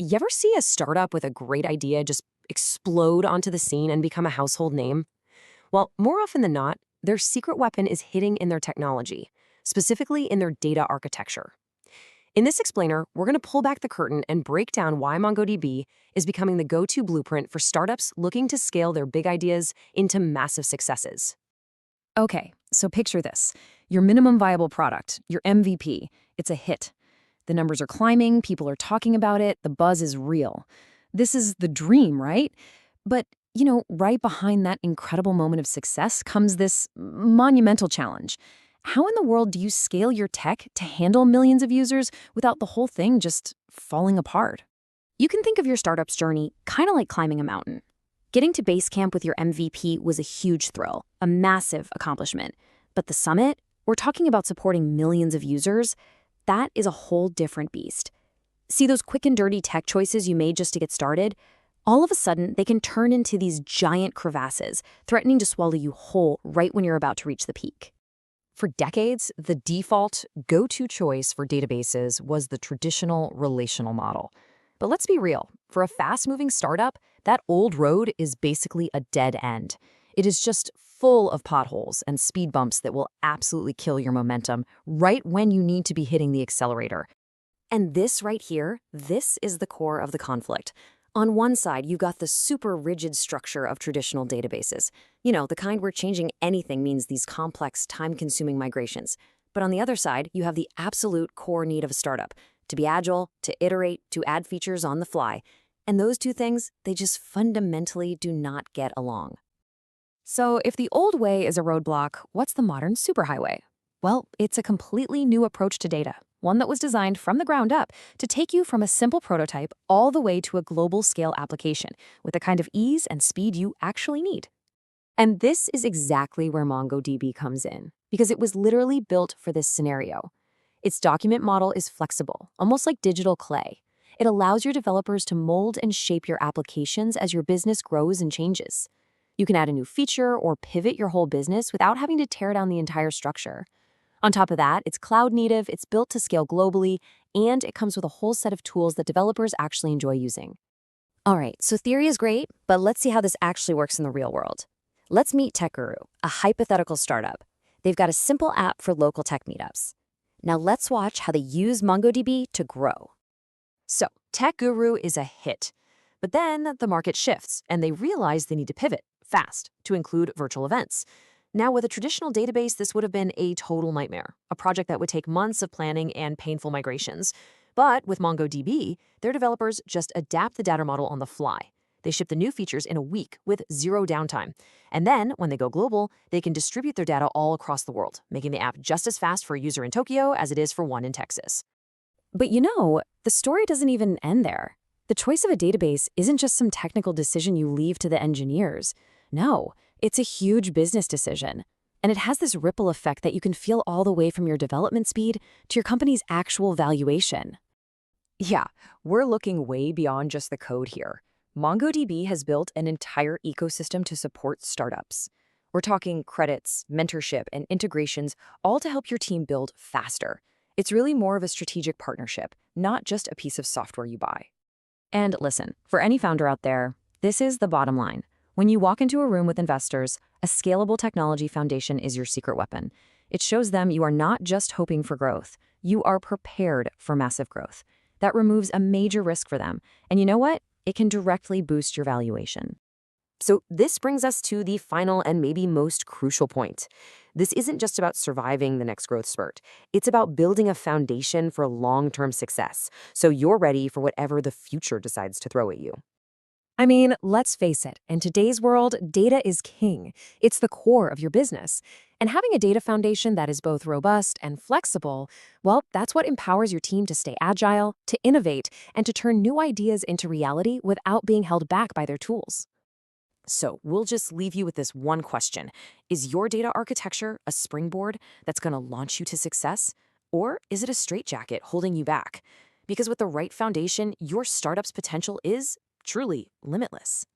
You ever see a startup with a great idea just explode onto the scene and become a household name? Well, more often than not, their secret weapon is hidden in their technology, specifically in their data architecture. In this explainer, we're going to pull back the curtain and break down why MongoDB is becoming the go-to blueprint for startups looking to scale their big ideas into massive successes. Okay, so picture this. Your minimum viable product, your MVP, it's a hit. The numbers are climbing, people are talking about it, the buzz is real. This is the dream, right? But, right behind that incredible moment of success comes this monumental challenge. How in the world do you scale your tech to handle millions of users without the whole thing just falling apart? You can think of your startup's journey kind of like climbing a mountain. Getting to base camp with your MVP was a huge thrill, a massive accomplishment. But the summit, we're talking about supporting millions of users, that is a whole different beast. See those quick and dirty tech choices you made just to get started? All of a sudden, they can turn into these giant crevasses, threatening to swallow you whole right when you're about to reach the peak. For decades, the default go-to choice for databases was the traditional relational model. But let's be real, for a fast-moving startup, that old road is basically a dead end. It is just full of potholes and speed bumps that will absolutely kill your momentum right when you need to be hitting the accelerator. And this right here, this is the core of the conflict. On one side, you got the super rigid structure of traditional databases. The kind where changing anything means these complex, time-consuming migrations. But on the other side, you have the absolute core need of a startup, to be agile, to iterate, to add features on the fly. And those two things, they just fundamentally do not get along. So if the old way is a roadblock, what's the modern superhighway? Well, it's a completely new approach to data, one that was designed from the ground up to take you from a simple prototype all the way to a global scale application with the kind of ease and speed you actually need. And this is exactly where MongoDB comes in, because it was literally built for this scenario. Its document model is flexible, almost like digital clay. It allows your developers to mold and shape your applications as your business grows and changes. You can add a new feature or pivot your whole business without having to tear down the entire structure. On top of that, it's cloud native, it's built to scale globally, and it comes with a whole set of tools that developers actually enjoy using. All right, so theory is great, but let's see how this actually works in the real world. Let's meet TechGuru, a hypothetical startup. They've got a simple app for local tech meetups. Now let's watch how they use MongoDB to grow. So, TechGuru is a hit. But then the market shifts, and they realize they need to pivot fast to include virtual events. Now, with a traditional database, this would have been a total nightmare, a project that would take months of planning and painful migrations. But with MongoDB, their developers just adapt the data model on the fly. They ship the new features in a week with zero downtime. And then, when they go global, they can distribute their data all across the world, making the app just as fast for a user in Tokyo as it is for one in Texas. But the story doesn't even end there. The choice of a database isn't just some technical decision you leave to the engineers. No, it's a huge business decision. And it has this ripple effect that you can feel all the way from your development speed to your company's actual valuation. Yeah, we're looking way beyond just the code here. MongoDB has built an entire ecosystem to support startups. We're talking credits, mentorship, and integrations, all to help your team build faster. It's really more of a strategic partnership, not just a piece of software you buy. And listen, for any founder out there, this is the bottom line. When you walk into a room with investors, a scalable technology foundation is your secret weapon. It shows them you are not just hoping for growth. You are prepared for massive growth. That removes a major risk for them. And you know what? It can directly boost your valuation. So this brings us to the final and maybe most crucial point. This isn't just about surviving the next growth spurt. It's about building a foundation for long-term success, so you're ready for whatever the future decides to throw at you. I mean, let's face it, in today's world, data is king. It's the core of your business. And having a data foundation that is both robust and flexible, well, that's what empowers your team to stay agile, to innovate, and to turn new ideas into reality without being held back by their tools. So we'll just leave you with this one question. Is your data architecture a springboard that's going to launch you to success? Or is it a straitjacket holding you back? Because with the right foundation, your startup's potential is truly limitless.